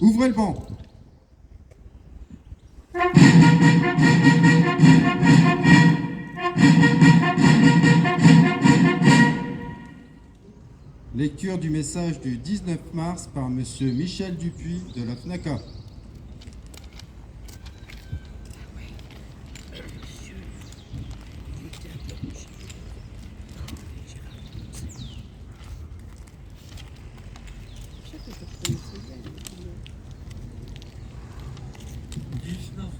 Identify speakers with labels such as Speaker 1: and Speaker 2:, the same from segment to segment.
Speaker 1: Ouvrez le banc. Lecture du message du 19 mars par M. Michel Dupuis de la FNACA.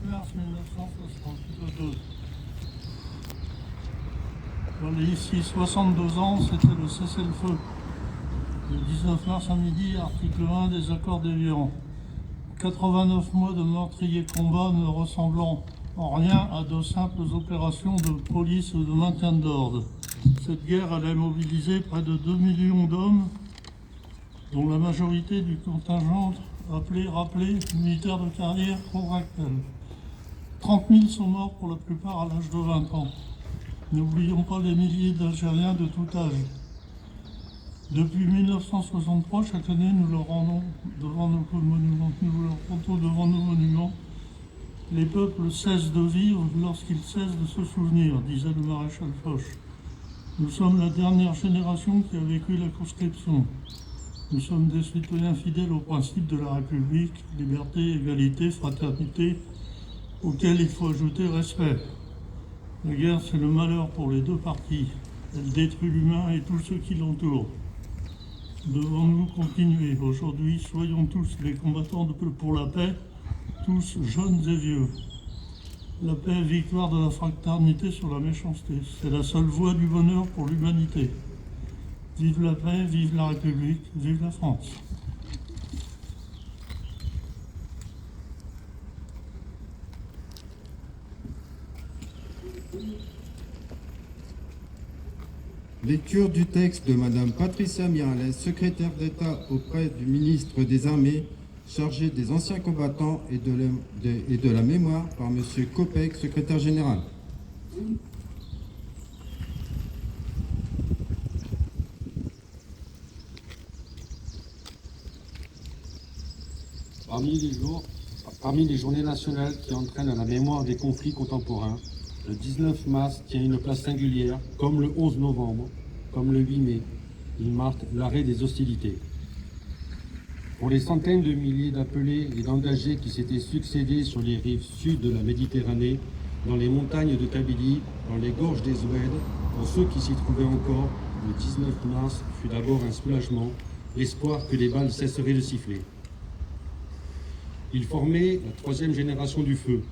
Speaker 2: Mars 1962. Voilà, ici, 62 ans, c'était le cessez-le-feu. Le 19 mars à midi, article 1 des accords d'Évian. 89 mois de meurtriers combats ne ressemblant en rien à de simples opérations de police ou de maintien de l'ordre. Cette guerre allait mobiliser près de 2 millions d'hommes, dont la majorité du contingent rappelé militaires de carrière contractuelle. 30 000 sont morts pour la plupart à l'âge de 20 ans. N'oublions pas les milliers d'Algériens de tout âge. Depuis 1963, chaque année, nous leur rendons devant nos monuments. Les peuples cessent de vivre lorsqu'ils cessent de se souvenir, disait le maréchal Foch. Nous sommes la dernière génération qui a vécu la conscription. Nous sommes des citoyens fidèles aux principes de la République, liberté, égalité, fraternité, auxquels il faut ajouter respect. La guerre, c'est le malheur pour les deux parties. Elle détruit l'humain et tous ceux qui l'entourent. Devons-nous continuer? Aujourd'hui, soyons tous les combattants pour la paix, tous jeunes et vieux. La paix, victoire de la fraternité sur la méchanceté. C'est la seule voie du bonheur pour l'humanité. Vive la paix, vive la République, vive la France.
Speaker 1: Lecture du texte de Madame Patricia Miralles, secrétaire d'État auprès du ministre des Armées, chargé des anciens combattants et de la mémoire par Monsieur Kopek, secrétaire général.
Speaker 3: Parmi les journées nationales qui entraînent la mémoire des conflits contemporains, le 19 mars tient une place singulière, comme le 11 novembre, comme le 8 mai. Il marque l'arrêt des hostilités. Pour les centaines de milliers d'appelés et d'engagés qui s'étaient succédés sur les rives sud de la Méditerranée, dans les montagnes de Kabylie, dans les gorges des Ouèdes, pour ceux qui s'y trouvaient encore, le 19 mars fut d'abord un soulagement, l'espoir que les balles cesseraient de siffler. Ils formaient la troisième génération du feu.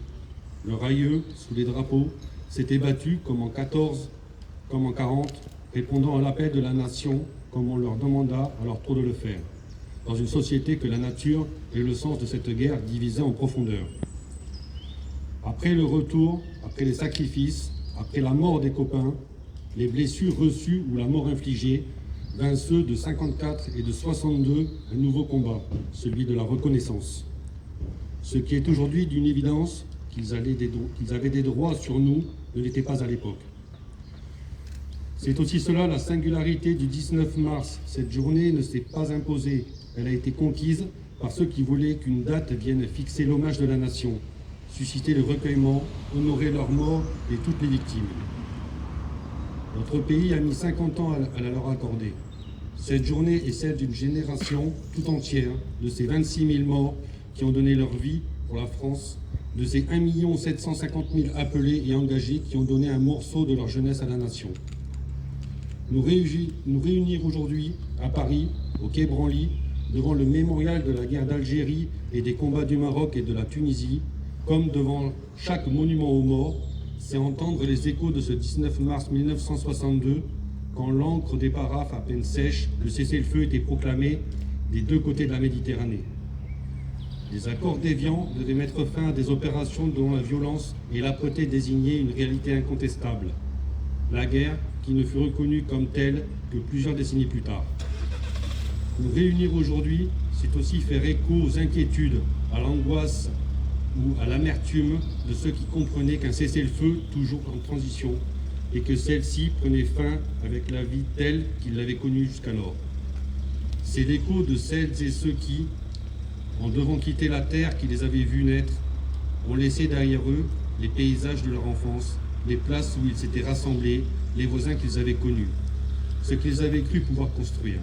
Speaker 3: Leurs aïeux, sous les drapeaux, s'étaient battus comme en 14, comme en 40, répondant à l'appel de la nation comme on leur demanda à leur tour de le faire, dans une société que la nature et le sens de cette guerre divisaient en profondeur. Après le retour, après les sacrifices, après la mort des copains, les blessures reçues ou la mort infligée, vint ceux de 54 et de 62 un nouveau combat, celui de la reconnaissance. Ce qui est aujourd'hui d'une évidence, qu'ils avaient des droits sur nous, ne l'était pas à l'époque. C'est aussi cela la singularité du 19 mars. Cette journée ne s'est pas imposée, elle a été conquise par ceux qui voulaient qu'une date vienne fixer l'hommage de la nation, susciter le recueillement, honorer leurs morts et toutes les victimes. Notre pays a mis 50 ans à la leur accorder. Cette journée est celle d'une génération tout entière, de ces 26 000 morts qui ont donné leur vie pour la France, de ces 1 750 000 appelés et engagés qui ont donné un morceau de leur jeunesse à la nation. Nous réunir aujourd'hui à Paris, au Quai Branly, devant le mémorial de la guerre d'Algérie et des combats du Maroc et de la Tunisie, comme devant chaque monument aux morts, c'est entendre les échos de ce 19 mars 1962, quand l'encre des paraphes à peine sèche, le cessez-le-feu était proclamé des deux côtés de la Méditerranée. Les accords d'Évian devaient mettre fin à des opérations dont la violence et l'âpreté désignaient une réalité incontestable. La guerre qui ne fut reconnue comme telle que plusieurs décennies plus tard. Nous réunir aujourd'hui, c'est aussi faire écho aux inquiétudes, à l'angoisse ou à l'amertume de ceux qui comprenaient qu'un cessez-le-feu, toujours en transition, et que celle-ci prenait fin avec la vie telle qu'ils l'avaient connue jusqu'alors. C'est l'écho de celles et ceux qui, en devant quitter la terre qui les avait vus naître, ont laissé derrière eux les paysages de leur enfance, les places où ils s'étaient rassemblés, les voisins qu'ils avaient connus, ce qu'ils avaient cru pouvoir construire.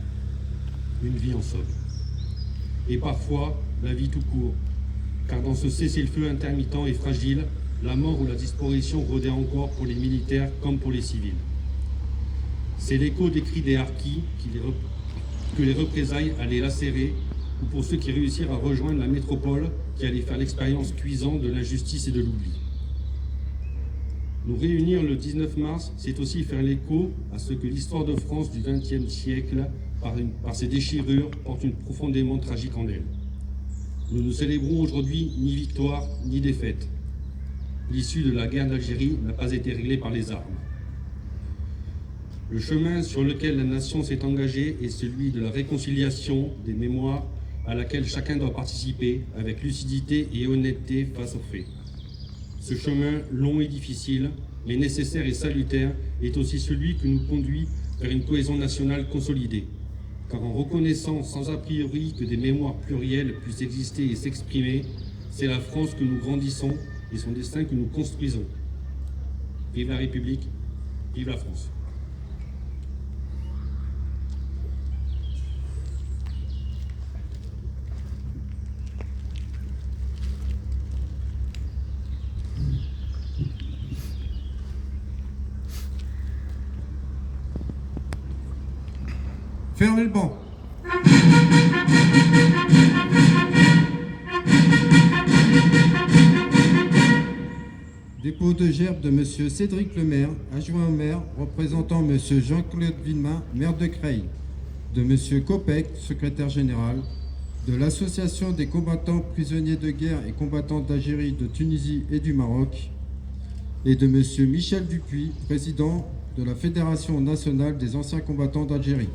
Speaker 3: Une vie en somme. Et parfois, la vie tout court, car dans ce cessez-le-feu intermittent et fragile, la mort ou la disparition rôdait encore pour les militaires comme pour les civils. C'est l'écho des cris des harkis que les représailles allaient lacérer, ou pour ceux qui réussirent à rejoindre la métropole qui allait faire l'expérience cuisante de l'injustice et de l'oubli. Nous réunir le 19 mars, c'est aussi faire l'écho à ce que l'histoire de France du XXe siècle, par ses déchirures, porte une profondément tragique en elle. Nous ne célébrons aujourd'hui ni victoire ni défaite. L'issue de la guerre d'Algérie n'a pas été réglée par les armes. Le chemin sur lequel la nation s'est engagée est celui de la réconciliation des mémoires à laquelle chacun doit participer avec lucidité et honnêteté face aux faits. Ce chemin long et difficile, mais nécessaire et salutaire, est aussi celui qui nous conduit vers une cohésion nationale consolidée. Car en reconnaissant sans a priori que des mémoires plurielles puissent exister et s'exprimer, c'est la France que nous grandissons et son destin que nous construisons. Vive la République, vive la France.
Speaker 1: Fermez le banc. Dépôt de gerbe de M. Cédric Lemaire, adjoint au maire, représentant M. Jean-Claude Villemain, maire de Creil, de M. Copec, secrétaire général, de l'Association des combattants prisonniers de guerre et combattants d'Algérie, de Tunisie et du Maroc, et de M. Michel Dupuis, président de la Fédération nationale des anciens combattants d'Algérie.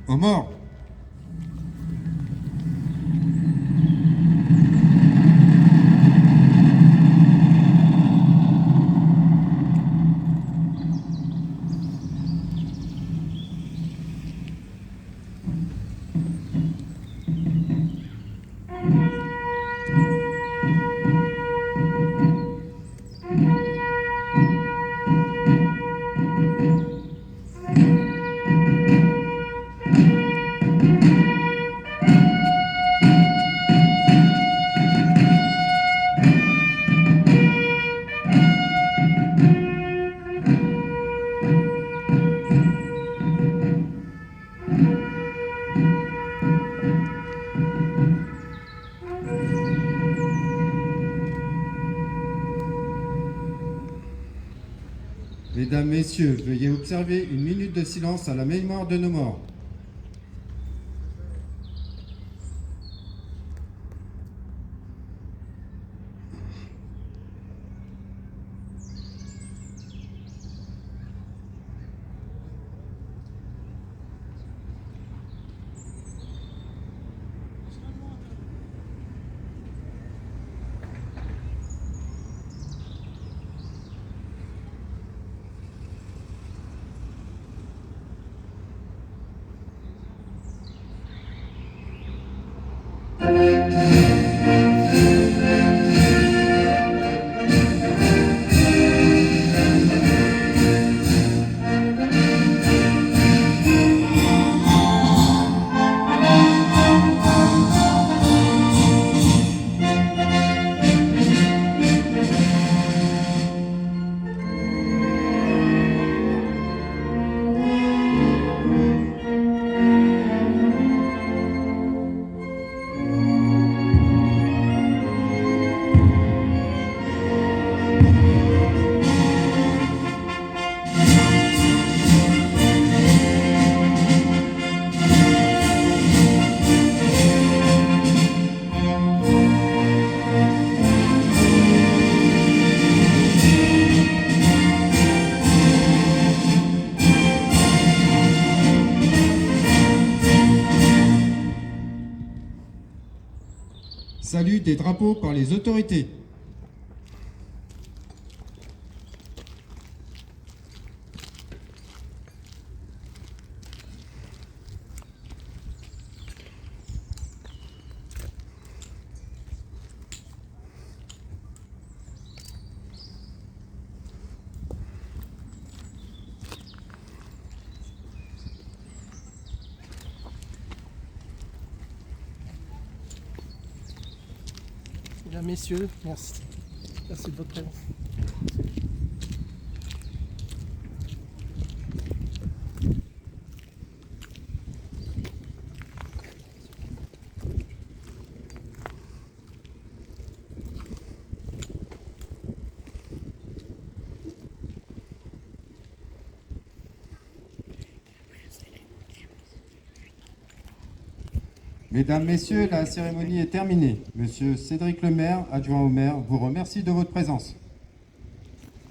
Speaker 1: Aux morts. Mesdames, Messieurs, veuillez observer une minute de silence à la mémoire de nos morts. Salut des drapeaux par les autorités.
Speaker 4: Mesdames, Messieurs, merci. Merci de votre présence.
Speaker 1: Mesdames, Messieurs, la cérémonie est terminée. Monsieur Cédric Lemaire, adjoint au maire, vous remercie de votre présence.